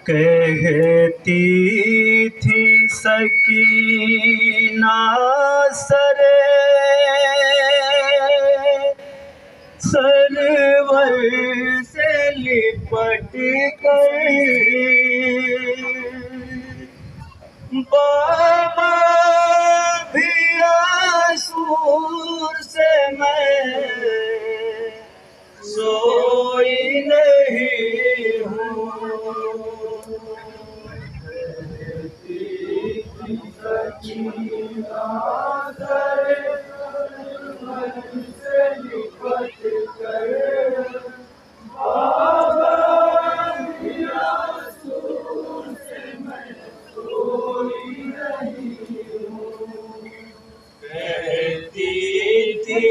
कहती थी सकीना सरे सरवर से लिपट कर, बाबा भी आंसू से मैं सोई नहीं हूँ।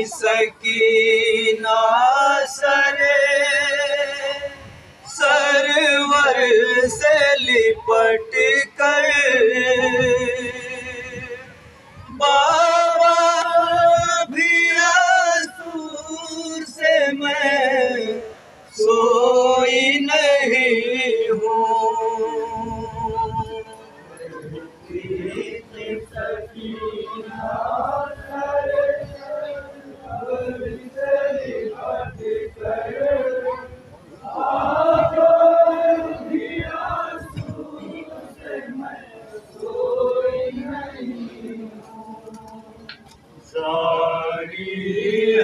सकीना सरे सरवर से लिपट कर, बाबा भी आंसू से मैं सोई नहीं हूँ। जारी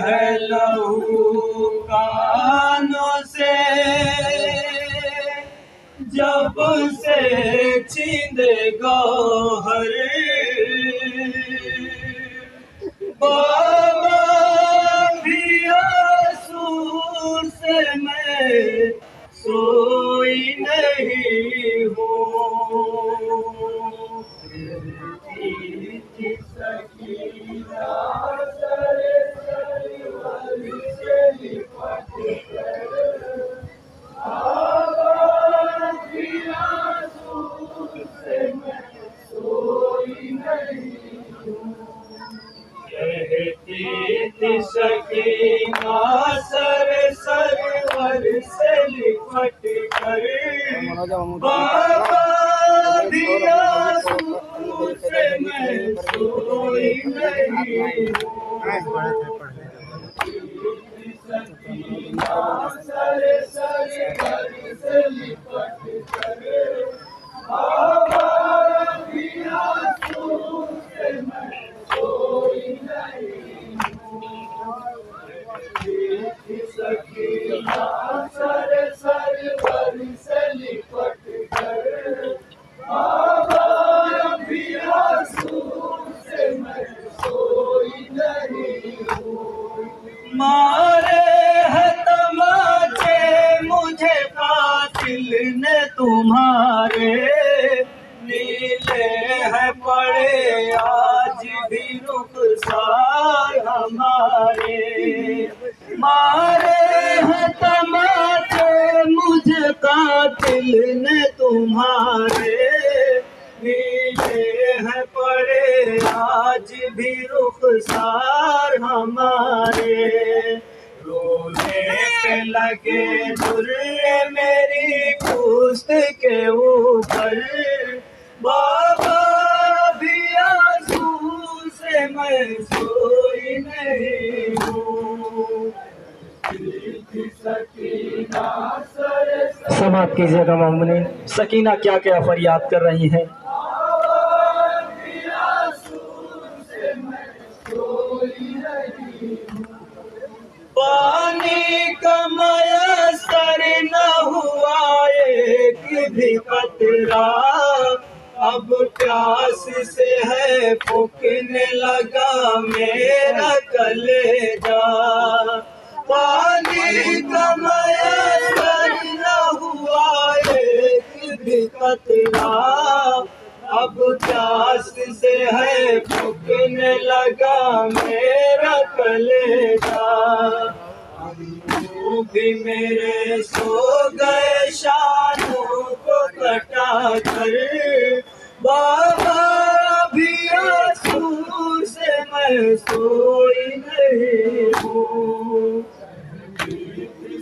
है लहू कानों से जब से छींदे गौहर, बाबा भी आंसू से मैं सोई नहीं हूँ। सकीना सर सरवर से लिपट कर, बाबा भी आंसू से मैं सोई नहीं हूँ। सकीना सर सरवर से लिपट कर, बाबा भी आंसू से मैं सोई नहीं। सकीना सर सरवर से लिपट कर, बाबा भी आंसू से मैं सोई नहीं हूँ। मारे है तमाचे मुझे कातिल ने तुम्हारे, नीले है पड़े आज भी रुखसार हमारे। मारे हैं तमाचे मुझे कातिल ने तुम्हारे, नीले हैं पड़े आज भी रुखसार हमारे। रोने पे लगे दुर्रे मेरी पुस्त के ऊपर, बाबा भी आंसू से मैं सोई नहीं हूँ। समाप्त कीजिएगा मामूली। सकीना क्या क्या फरियाद कर रही हैं। पानी का मयसर न हुआ एक भी कतरा, अब प्यास से है फूकने लगा मेरा कलेजा। पानी का मयसर न हुआ एक भी कतरा, अब प्यास से है फूकने लगा मेरा कलेजा। अम्मू भी मेरे सो गए शानों को कटा कर, बाबा भी आंसू से मैं सोई नहीं हूँ।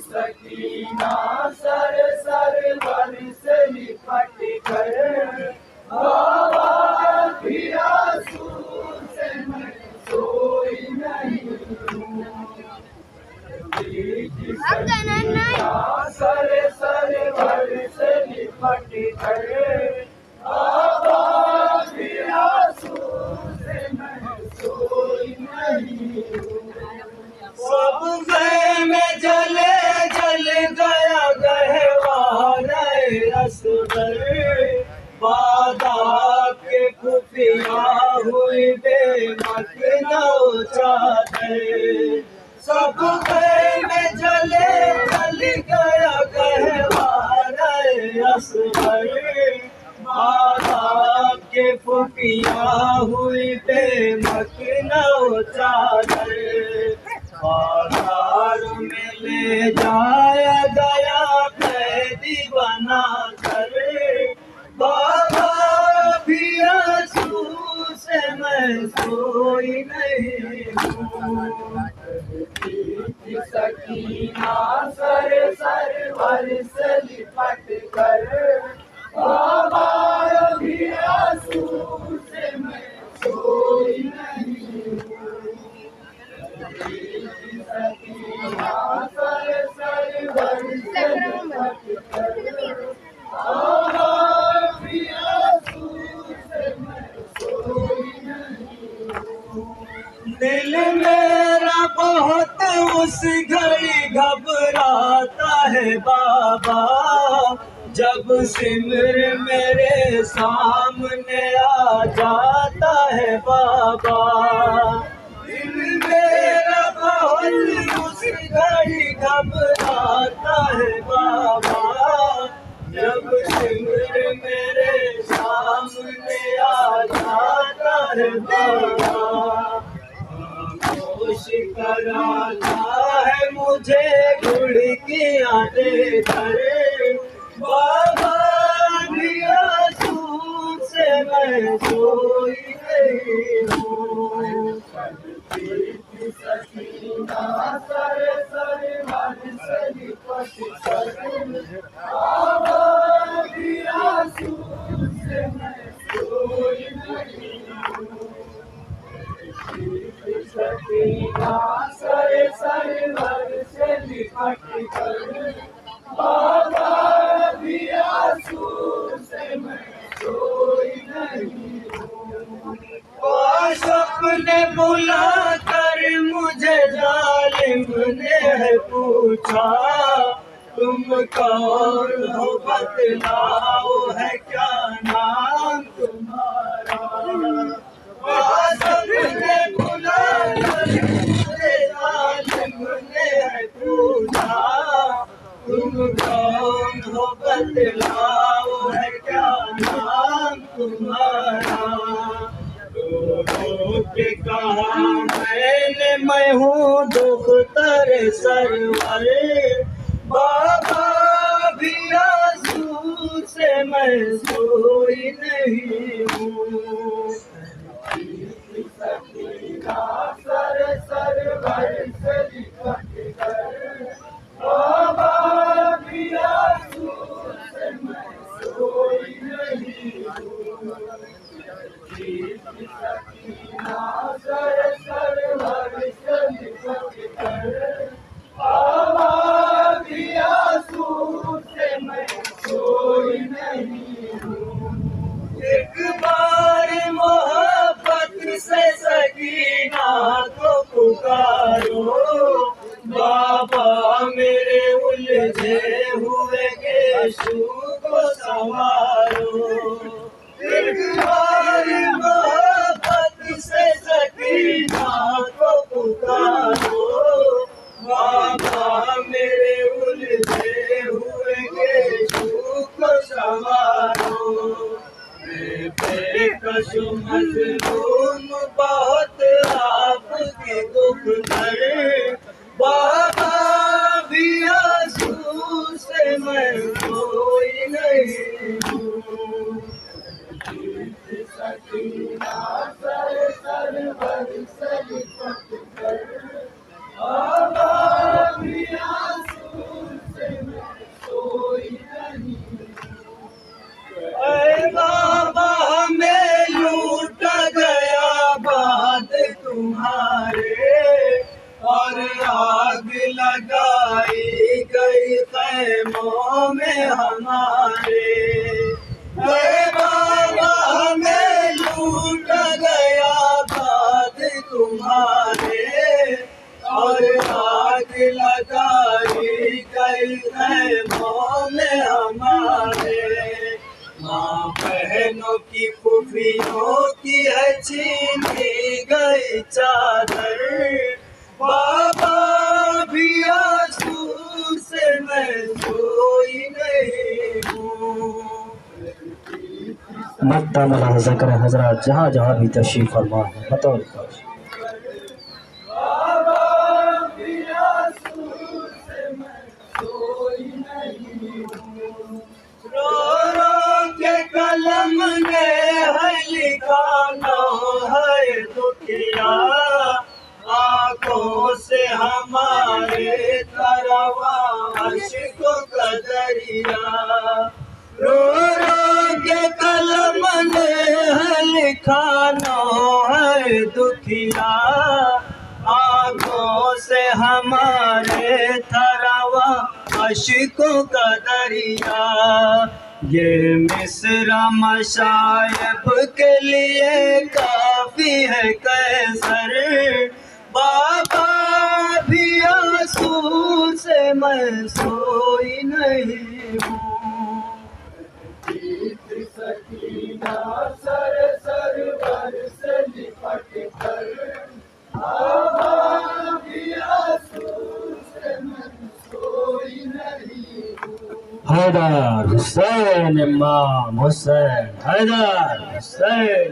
सकीना सर सर वर से लिपट कर बाबा भी आंसू से मैं सोई नहीं हूँ। सर सर वर से लिपट कर बाबा भी आंसू से मैं सोई नहीं हूँ। सब में जले जल गया गहवारे असगर बादा के खुफिया हुई बेमक नौ चादर। सब में जले जल गया गहवारे असगर बादा के खुफिया हुई बेमक नौ चादर। बाजार में ले जाया गया कैदी बना कर बाबा भी आंसू से मैं सोई नहीं हूँ। सकीना सर सर वर से लिपट कर बाबा भी आंसू से मैं सोई नहीं हूँ। सर सर वर से लिपट कर बाबा भी आंसू से मैं सोई नहीं हूँ। दिल मेरा बहुत उस घड़ी घबराता है बाबा जब सिमर मेरे सामने आ जाता है बाबा। दिल मेरा बहुत उस घड़ी घबराता है बाबा जब सिमर मेरे सामने आ जाता है बाबा। खुश कराता है मुझे घुड़कियां देकर बाबा भी आंसू से मैं सोई नहीं हूँ। सकीना सर सर वर से लिपट कर बाबा भी आंसू से मैं सोई नहीं हूँ। सकीना सर सर वर से लिपट कर बाबा भी आंसू से मैं सोई नहीं हूँ। काश अपने बुला कर मुझे जालिम ने है पूछा तुम कौन हो बतलाओ है क्या नाम तुम्हारा। काश अपने बुला कर मुझे जालिम ने है पूछा तुम कौन हो बतलाओ है क्या नाम तुम्हारा। के कहा मैंने मैं हूँ दुख्तर सरवर बाबा भी आंसू से मैं सोई नहीं हूँ। सकीना सर सर वर से लिपट कर बाबा भी आंसू से मैं सोई नहीं हूँ। सकीना सर सर वर से लिपट कर बाबा भी आंसू से मैं सोई नहीं हूँ। एक बार मोहब्बत से सकीना को पुकारो बाबा मेरे उलझे हुए केशू को संवारो। एक बार मोहब्बत से सकीना को पुकारो बाबा मेरे उलझे हुए केशू को संवारो। बेकस मजलूम बहुत आपके दुख दर बाबा भी आंसू से मैं सोई नहीं हूँ। अरे बाबा हमें लूट गया बाद तुम्हारे, और आग लगाई गई खैमों में हमारे। अरे बाबा हमें लूट गया बाद तुम्हारे, और आग लगाई गई खैमों में हमारे। माँ बहनों की फूफियों की है छीनी गई चादर, बाबा भी आंसू से मैं सोई नहीं हूँ। मत्ता मला ज़िक्र हजरत जहाँ जहाँ भी तशरीफ फरमा है बतौर ख़ास। बाबा भी आंसू से मैं सोई नहीं हूँ। रो रो के कलम ने है लिखा नो है दुखिया, आँखों से हमारे तरवा अश्कों का दरिया। रो रो के कलम ने है लिखा नो है दुखिया, आँखों से हमारे थरवा अश्कों का दरिया। ये मिस्रा मशायब के लिए काफी है कैसर, बाबा भी आंसू से मैं सोई नहीं हूँ। सकीना सर सरवर से लिपट कर, बाबा भी आंसू से मैं सोई नहीं हूँ। हैदर हुसैन इमाम हुसैन हैदर हुसैन।